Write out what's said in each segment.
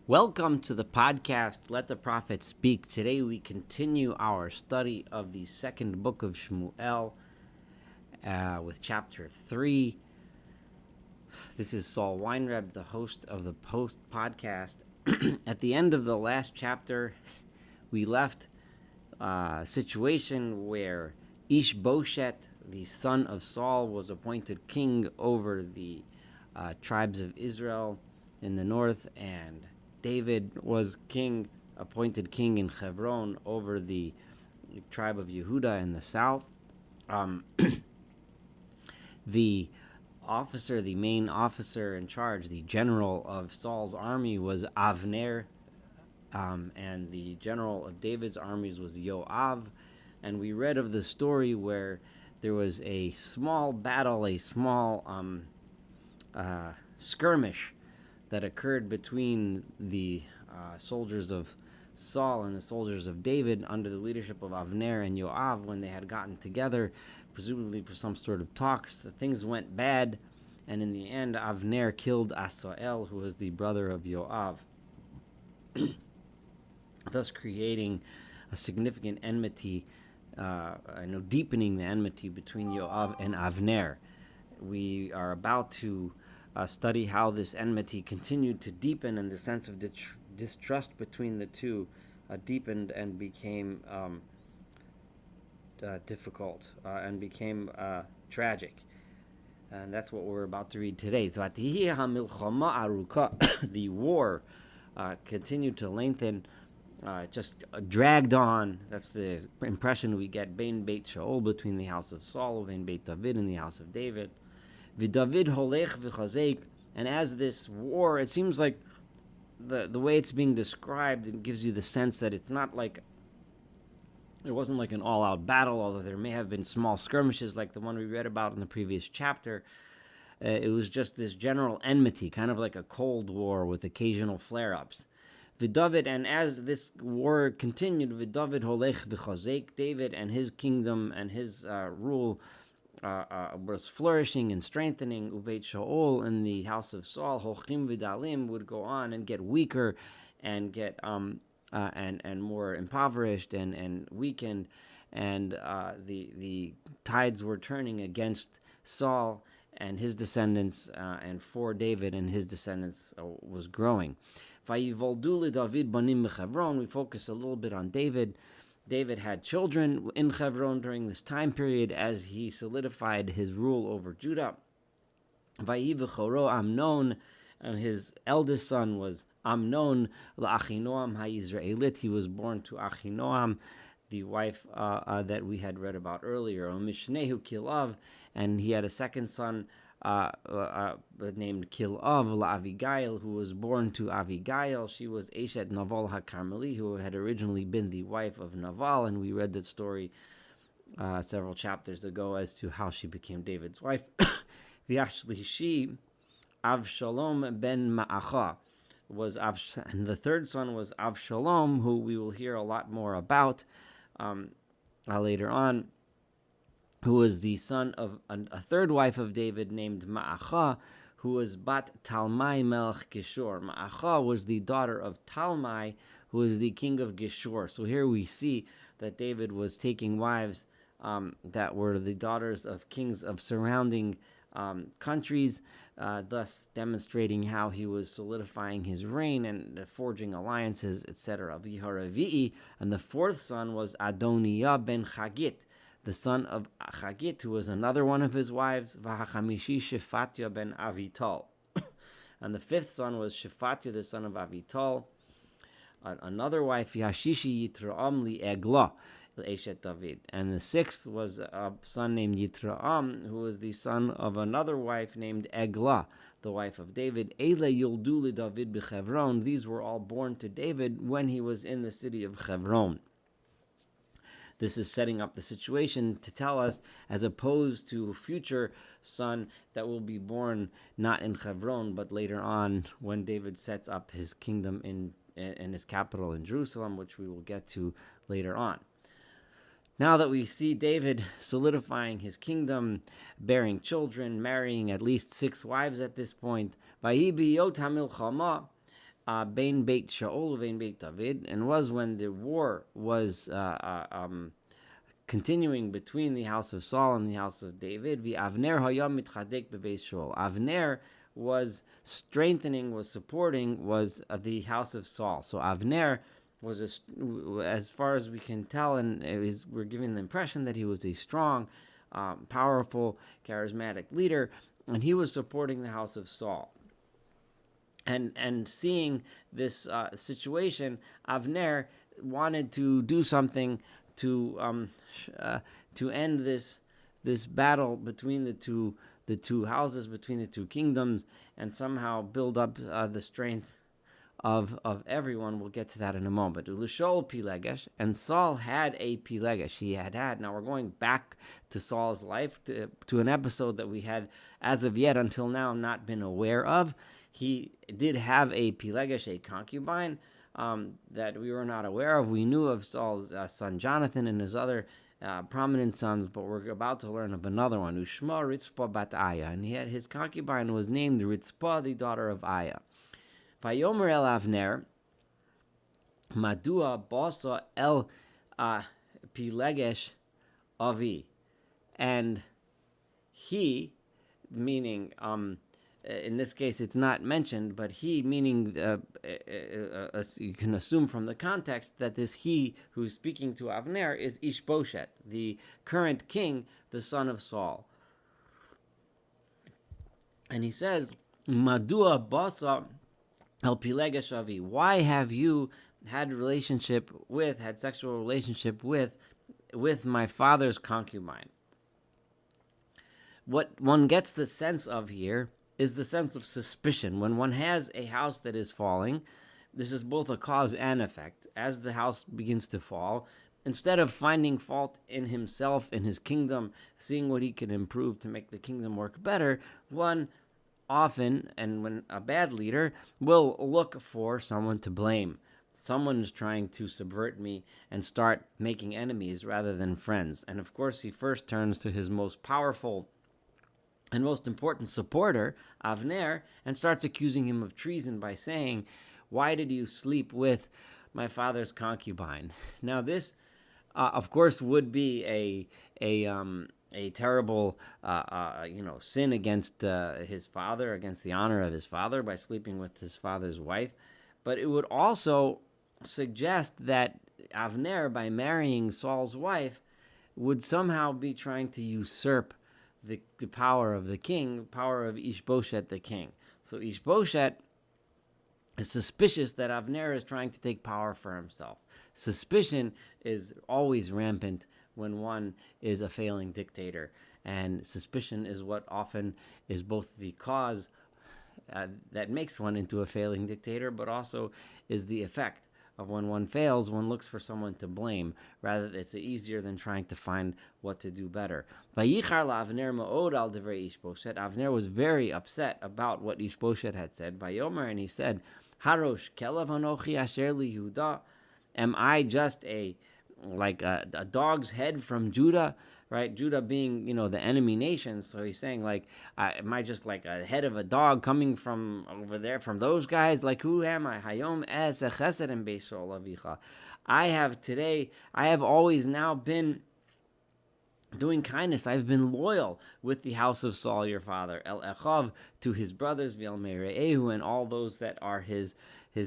Welcome to the podcast, Let the Prophet Speak. Today we continue our study of the second book of Shmuel with chapter 3. This is Saul Weinreb, the host of the podcast. At the end of the last chapter, we left a situation where Ish-Boshet, the son of Saul, was appointed king over the tribes of Israel in the north, and David was appointed king in Hebron over the tribe of Yehuda in the south. The main officer in charge, the general of Saul's army was Avner, and the general of David's armies was Yoav. And we read of the story where there was a small battle, a small skirmish that occurred between the soldiers of Saul and the soldiers of David under the leadership of Avner and Yoav when they had gotten together, presumably for some sort of talks. Things went bad, and in the end, Avner killed Asael, who was the brother of Yoav, thus creating a significant enmity, deepening the enmity between Yoav and Avner. We are about to study how this enmity continued to deepen, and the sense of distrust between the two deepened and became difficult and became tragic. And that's what we're about to read today. The war continued to lengthen, just dragged on. That's the impression we get. Bein Beit Shaul, between the house of Saul, Bein Beit David, and the house of David. V'David holech v'chazek, and as this war, it seems like the way it's being described, it gives you the sense that it wasn't like an all-out battle, although there may have been small skirmishes like the one we read about in the previous chapter. It was just this general enmity, kind of like a Cold War with occasional flare-ups. V'David, and as this war continued, V'David holech v'chazek, David and his kingdom and his rule was flourishing and strengthening. Ubeit Shaul, in the house of Saul, Hochim Vidalim, would go on and get weaker and get and more impoverished and weakened, and the tides were turning against Saul and his descendants, and for David and his descendants was growing. Vayivoldu David banim mechevron. We focus a little bit on David. David had children in Hebron during this time period as he solidified his rule over Judah. Vayivichoro Amnon, and his eldest son was Amnon la'Achinoam ha'Yisraelit. He was born to Achinoam, the wife that we had read about earlier, Mishnehu Kilav, and he had a second son named Kilav la'Avigail, who was born to Avigail. She was Eshet Naval HaKarmeli, who had originally been the wife of Naval, and we read that story several chapters ago as to how she became David's wife. V'Ashlishi Avshalom ben Ma'acha and the third son was Avshalom, who we will hear a lot more about later on, who was the son of a third wife of David named Ma'acha, who was Bat Talmai Melech Geshur. Ma'acha was the daughter of Talmai, who was the king of Geshur. So here we see that David was taking wives that were the daughters of kings of surrounding countries, thus demonstrating how he was solidifying his reign and forging alliances, etc. V'Haravi'i, and the fourth son was Adoniah ben Chagit, the son of Chagit, who was another one of his wives. V'Hachamishi Shefatya ben Avital, and the fifth son was Shefatya, the son of Avital. Another wife, Yashishi Yitraam li Egla, Eshet David, and the sixth was a son named Yitraam, who was the son of another wife named Eglah, the wife of David. Eile Yuldu li David b'Chevron. These were all born to David when he was in the city of Hebron. This is setting up the situation to tell us, as opposed to a future son that will be born not in Hebron, but later on when David sets up his kingdom in his capital in Jerusalem, which we will get to later on. Now that we see David solidifying his kingdom, bearing children, marrying at least 6 wives at this point, Bein Beit Shaul Bein Beit David, and was when the war was continuing between the house of Saul and the house of David. Avner hayam mitchadek bebeis Shaul. Avner was strengthening, was supporting, was the house of Saul. So Avner was, as far as we can tell, and we're giving the impression that he was a strong, powerful, charismatic leader, and he was supporting the house of Saul. And seeing this situation, Avner wanted to do something to end this battle between the two houses, between the two kingdoms, and somehow build up the strength of everyone. We'll get to that in a moment. Ulishol Pilegesh, and Saul had a Pilegesh. He had. Now we're going back to Saul's life, to an episode that we had, as of yet until now, not been aware of. He did have a Pilegesh, a concubine, that we were not aware of. We knew of Saul's son Jonathan and his other prominent sons, but we're about to learn of another one, Ushma Ritzpah bat Aya, and his concubine was named Ritzpah, the daughter of Aya. Vayomer el Avner, Madua Basa el Pilegesh Avi, and he, meaning in this case it's not mentioned, but he, meaning you can assume from the context that this he who's speaking to Avner is Ish-Boshet, the current king, the son of Saul. And he says, Madua Basa El Pilegesh Avi, why have you had sexual relationship with my father's concubine? What one gets the sense of here is the sense of suspicion. When one has a house that is falling, this is both a cause and effect. As the house begins to fall, instead of finding fault in himself, in his kingdom, seeing what he can improve to make the kingdom work better, one often, and when a bad leader, will look for someone to blame. Someone is trying to subvert me and start making enemies rather than friends. And of course, he first turns to his most powerful and most important supporter, Avner, and starts accusing him of treason by saying, why did you sleep with my father's concubine? Now this, of course, would be a terrible sin against his father, against the honor of his father, by sleeping with his father's wife. But it would also suggest that Avner, by marrying Saul's wife, would somehow be trying to usurp the power of the king, power of Ish-Boshet the king. So Ish-Boshet is suspicious that Avner is trying to take power for himself. Suspicion is always rampant when one is a failing dictator, and suspicion is what often is both the cause that makes one into a failing dictator, but also is the effect of when one fails, one looks for someone to blame. Rather, it's easier than trying to find what to do better. Avner was very upset about what Ish-Boshet had said. And he said, Harosh kelav hanochi asher li Yehuda. Am I just a dog's head from Judah? Right, Judah being, the enemy nation. So he's saying, am I just like a head of a dog coming from over there, from those guys? Like, who am I? Hayom es chesed and beisol avicha. I have always now been doing kindness. I've been loyal with the house of Saul, your father. El echav, to his brothers, v'el mere'ehu, and all those that are his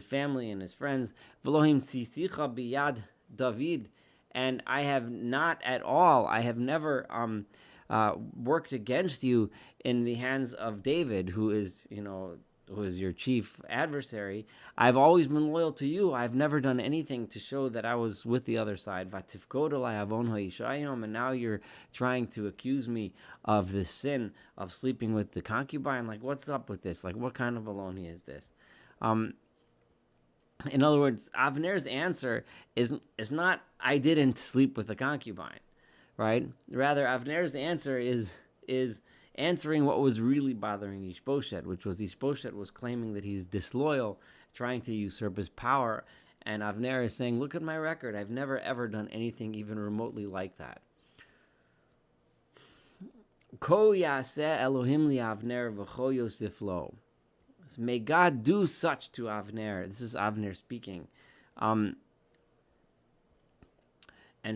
family and his friends. V'lohim tzisicha biyad David. And I have not at all, I have never worked against you in the hands of David, who is your chief adversary. I've always been loyal to you. I've never done anything to show that I was with the other side. And now you're trying to accuse me of this sin of sleeping with the concubine. Like, what's up with this? Like, what kind of baloney is this? In other words, Avner's answer is not, I didn't sleep with a concubine, right? Rather, Avner's answer is answering what was really bothering Ish-Boshet, which was Ish-Boshet was claiming that he's disloyal, trying to usurp his power, and Avner is saying, look at my record. I've never ever done anything even remotely like that. Ko yaseh Elohim li Avner v'cho yosif lo. May God do such to Avner. This is Avner speaking. And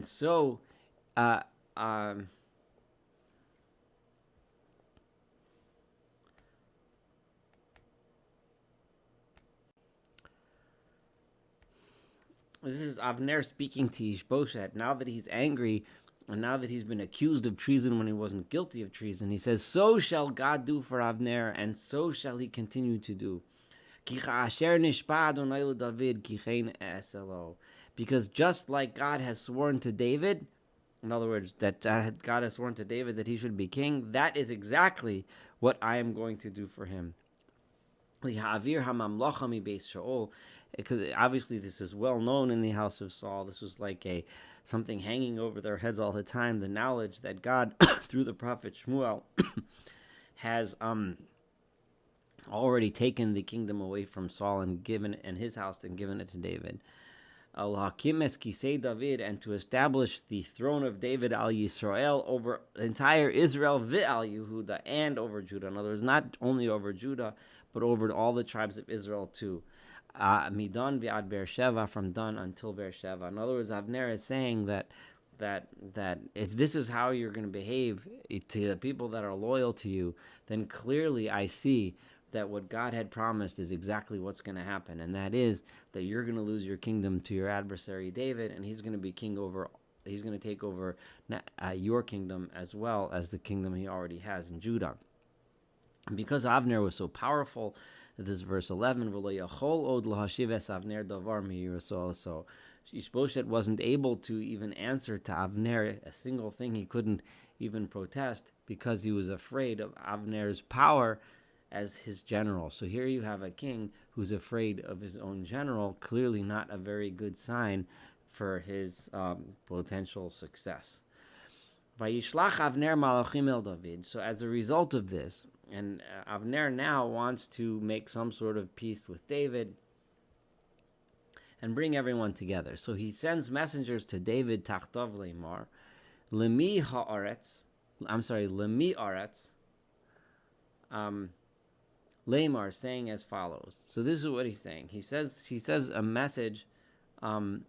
so, uh, um, this is Avner speaking to Ish-Boshet. Now that he's angry, and now that he's been accused of treason when he wasn't guilty of treason, he says, "So shall God do for Avner, and so shall he continue to do." Because just like God has sworn to David, in other words, that God has sworn to David that he should be king, that is exactly what I am going to do for him. Because obviously this is well known in the house of Saul. This was like something hanging over their heads all the time. The knowledge that God, through the prophet Shmuel, has already taken the kingdom away from Saul and his house and given it to David. Al-Hakim es Kisei David, and to establish the throne of David al Yisrael over entire Israel, Al Yehuda, and over Judah. In other words, not only over Judah, but over all the tribes of Israel too. Midan v'ad Beersheva, from Dan until Beersheva. In other words, Avner is saying that if this is how you're going to behave to the people that are loyal to you, then clearly I see that what God had promised is exactly what's going to happen, and that is that you're going to lose your kingdom to your adversary David, and he's going to be king over. He's going to take over your kingdom as well as the kingdom he already has in Judah. And because Avner was so powerful, this is verse 11. So Ish-Boshet wasn't able to even answer to Avner a single thing. He couldn't even protest because he was afraid of Avner's power as his general. So here you have a king who's afraid of his own general, clearly not a very good sign for his potential success. Vayishlach Avner malachim el David. So as a result of this, and Avner now wants to make some sort of peace with David and bring everyone together. So he sends messengers to David, Tachtov Leimar, Lemi haaretz, Lemi aretz, Lamar, saying as follows. So this is what he's saying. He says a message to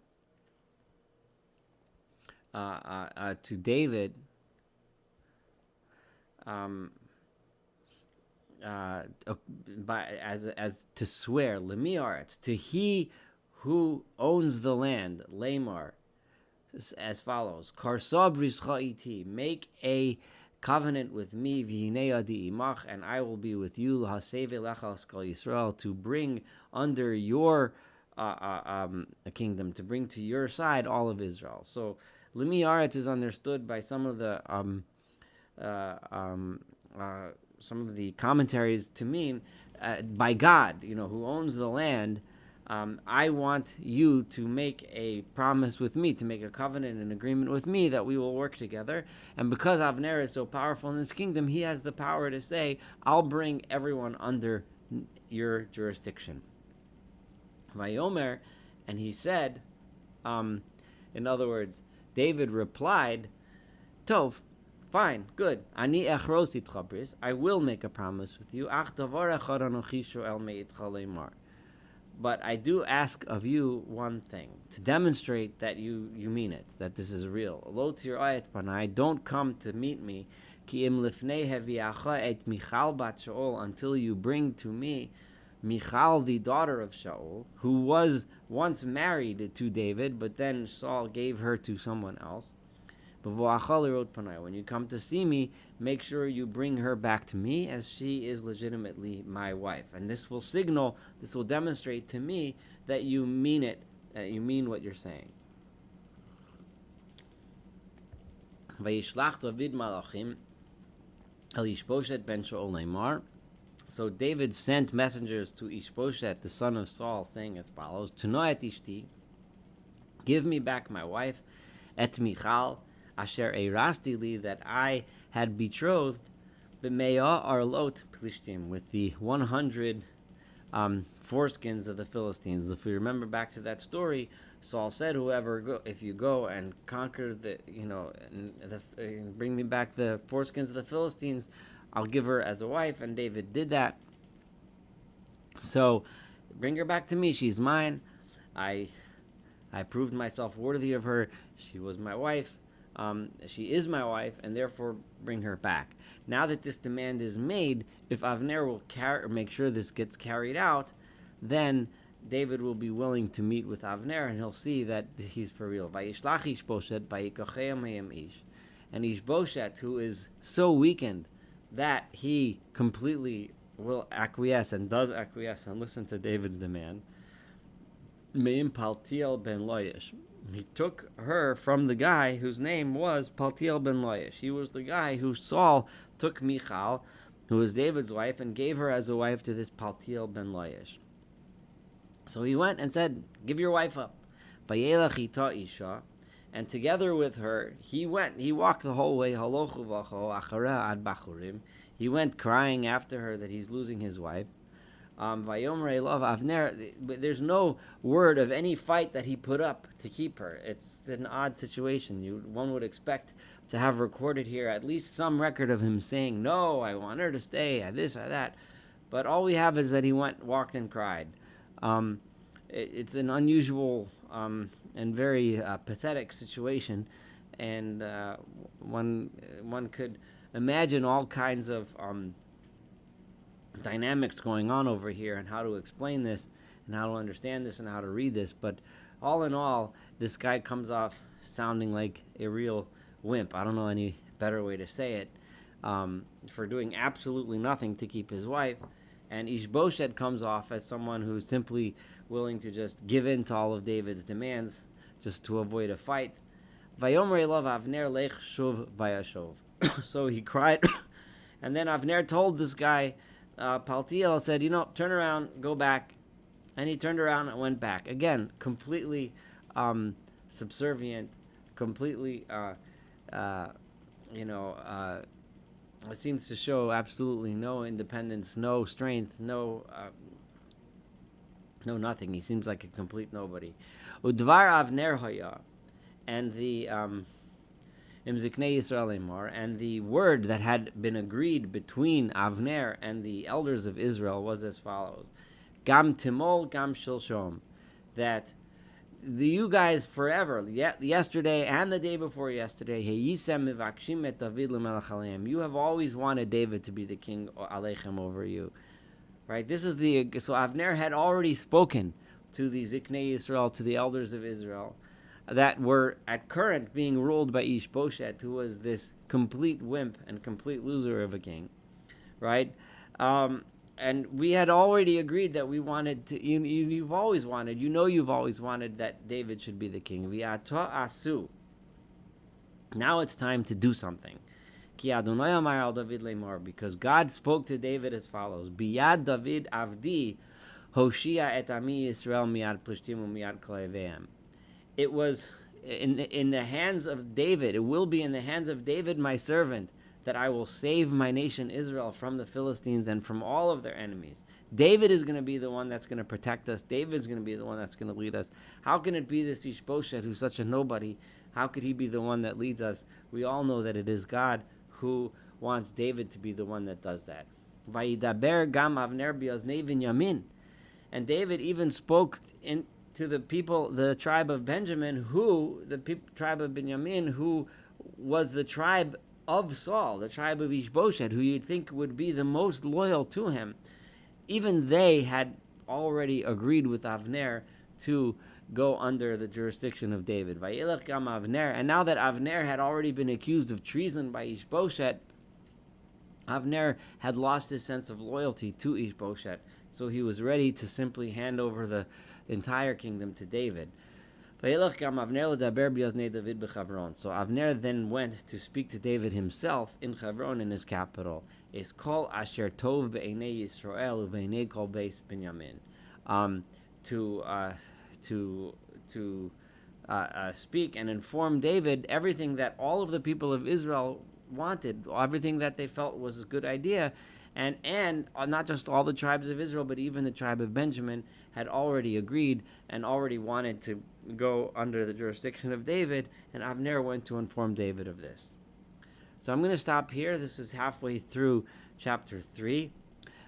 David as to swear, Lemiaretz, to he who owns the land, Lamar, as follows: Karsob rischa iti, make a covenant with me, imach, and I will be with you, Yisrael, to bring under your kingdom, to bring to your side all of Israel. So Limi Aretz is understood by some of the commentaries to mean by God, who owns the land. I want you to make a promise with me, to make a covenant and agreement with me that we will work together. And because Avner is so powerful in this kingdom, he has the power to say, I'll bring everyone under your jurisdiction. Vayomer, and he said, in other words, David replied, Tov, fine, good. Ani echros itcha bris, I will make a promise with you. Ach davar echad anochi shoel meitcha leimar. But I do ask of you one thing, to demonstrate that you mean it, that this is real. Lo tir'ayet panai, don't come to meet me, ki im lifnei heviacha et Michal bat Shaul, until you bring to me Michal, the daughter of Shaul, who was once married to David, but then Saul gave her to someone else. When you come to see me, make sure you bring her back to me, as she is legitimately my wife. And this will demonstrate to me that you mean it, that you mean what you're saying. Vayishlach David malachim el Ish-Boshet ben Shaul Neymar. So David sent messengers to Ish-Boshet, the son of Saul, saying as follows: Tano et ishti, give me back my wife, et Michal, asher erasti li, that I had betrothed, b'meya arlot plishtim, with the 100 foreskins of the Philistines. If we remember back to that story, Saul said, if you go and conquer and bring me back the foreskins of the Philistines, I'll give her as a wife. And David did that. So bring her back to me. She's mine. I I proved myself worthy of her. She was my wife. She is my wife, and therefore bring her back. Now that this demand is made, if Avner will make sure this gets carried out, then David will be willing to meet with Avner, and he'll see that he's for real. Vayishlach Ish-Boshet vayikochem hayim ish. And Ish-Boshet, who is so weakened that he completely will acquiesce and does acquiesce and listen to David's demand, Meim Paltiel ben Loish. He took her from the guy whose name was Paltiel ben Loish. He was the guy who Saul took Michal, who was David's wife, and gave her as a wife to this Paltiel ben Loish. So he went and said, "Give your wife up." Vayelach ita isha, and together with her, he walked the whole way. Halochu v'cho achara ad bachurim. He went crying after her that he's losing his wife. Vayomrei love Avner. There's no word of any fight that he put up to keep her. It's an odd situation. One would expect to have recorded here at least some record of him saying, "No, I want her to stay. This, or that." But all we have is that he walked, and cried. It's an unusual and very pathetic situation, and one could imagine all kinds of dynamics going on over here, and how to explain this, and how to understand this, and how to read this. But all in all, this guy comes off sounding like a real wimp. I don't know any better way to say it, for doing absolutely nothing to keep his wife. And Ish-Boshet comes off as someone who's simply willing to just give in to all of David's demands just to avoid a fight. Vayomer lov Avner lech shuv vayashov. So he cried, and then Avner told this guy, Paltiel said, turn around, go back. And he turned around and went back. Again, completely subservient, completely, it seems to show absolutely no independence, no strength, no nothing. He seems like a complete nobody. Udvar Avner Hoya, and the Imziknei Yisrael Emor, and the word that had been agreed between Avner and the elders of Israel was as follows: Gam Timol, Gam Shilshom, that you guys forever, yesterday and the day before yesterday, you have always wanted David to be the king Aleichem over you, right? So Avner had already spoken to the Ziknei Yisrael, to the elders of Israel, that were at current being ruled by Ish-Boshet, who was this complete wimp and complete loser of a king, right? And we had already agreed that we wanted to. You've always wanted. You've always wanted that David should be the king. V'ata asu. Now it's time to do something. Ki Adonai amar al David lemor, because God spoke to David as follows: Biyad David avdi, hoshia et ami Yisrael miad plishtim u'miad kol. It was in the hands of David. It will be in the hands of David, my servant, that I will save my nation Israel from the Philistines and from all of their enemies. David is going to be the one that's going to protect us. David's going to be the one that's going to lead us. How can it be this Ish-Boshet, who's such a nobody? How could he be the one that leads us? We all know that it is God who wants David to be the one that does that. Vayidaber gam Avner bi'oznei Binyamin. And David even spoke to the people, the tribe of Benjamin, tribe of Benjamin, who was the tribe of Saul, the tribe of Ish-Boshet, who you'd think would be the most loyal to him. Even they had already agreed with Avner to go under the jurisdiction of David. Vayelach gam Avner. And now that Avner had already been accused of treason by Ish-Boshet, Avner had lost his sense of loyalty to Ish-Boshet, so he was ready to simply hand over the entire kingdom to David. So Avner then went to speak to David himself in Hebron, in his capital. Is kol asher tov be'enei Yisrael u'be'enei kol beis Binyamin. To speak and inform David everything that all of the people of Israel wanted, everything that they felt was a good idea, and not just all the tribes of Israel, but even the tribe of Benjamin had already agreed and already wanted to go under the jurisdiction of David, and Avner went to inform David of this. So I'm going to stop here. This is halfway through chapter 3.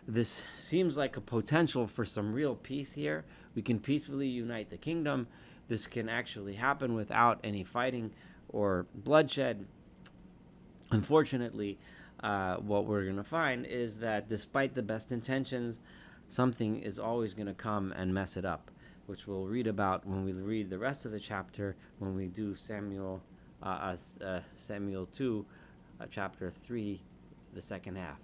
this seems like a potential for some real peace here. We can peacefully unite the kingdom. This can actually happen without any fighting or bloodshed. Unfortunately, what we're going to find is that despite the best intentions, something is always going to come and mess it up, which we'll read about when we read the rest of the chapter, when we do Samuel 2, chapter 3, the second half.